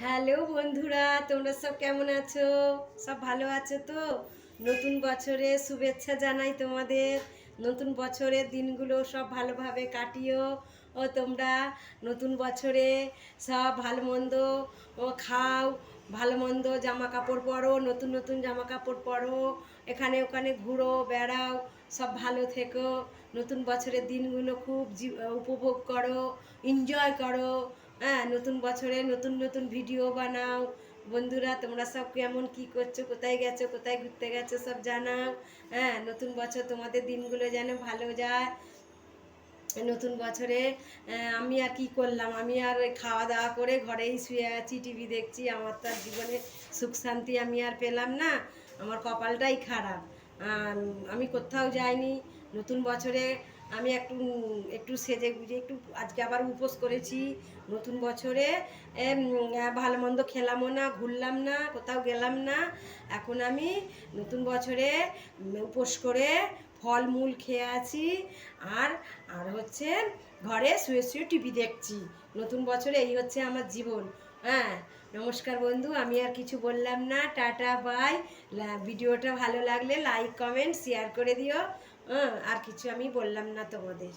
Hello বন্ধুরা, তোমরা সব কেমন আছো? সব ভালো আছো তো? নতুন বছরে শুভেচ্ছা জানাই তোমাদের। নতুন বছরের দিনগুলো সব ভালোভাবে কাটিও। ও তোমরা নতুন বছরে সব ভালো মন্দ খাও, ভালো মন্দ জামা কাপড় পরো, নতুন নতুন জামা কাপড় পরো, এখানে ওখানে ঘুরো বেড়াও, সব ভালো থেকো। নতুন বছরের দিনগুলো খুব উপভোগ করো, এনজয় করো। হ্যাঁ, নতুন বছরে নতুন নতুন ভিডিও বানাও। বন্ধুরা, তোমরা সব কেমন কি করছো, কোথায় গেছো, কোথায় ঘুরতে গেছো, সব জানাও। হ্যাঁ, নতুন বছর তোমাদের দিনগুলো যেন ভালো যায়। নতুন বছরে আমি আর কি করলাম, আমি আর ওই খাওয়া দাওয়া করে ঘরেই শুয়ে আছি, টিভি দেখছি। আমার তো আর জীবনে সুখ শান্তি আমি আর পেলাম না, আমার কপালটাই খারাপ। আমি কোথাও যাইনি নতুন বছরে। আমি একটু একটু সেজে গুজে একটু আজকে আবার উপোস করেছি নতুন বছরে। ভালো মন্দ খেলামও না, ঘুরলাম না, কোথাও গেলাম না। এখন আমি নতুন বছরে উপোস করে ফলমূল খেয়ে আছি। আর আর হচ্ছে ঘরে শুয়ে শুয়ে টিভি দেখছি। নতুন বছরে এই হচ্ছে আমার জীবন। হ্যাঁ, নমস্কার বন্ধু, আমি আর কিছু বললাম না, টাটা বাই। ভিডিওটা ভালো লাগলে লাইক কমেন্ট শেয়ার করে দিও। আর কিছু আমি বললাম না তোমাদের।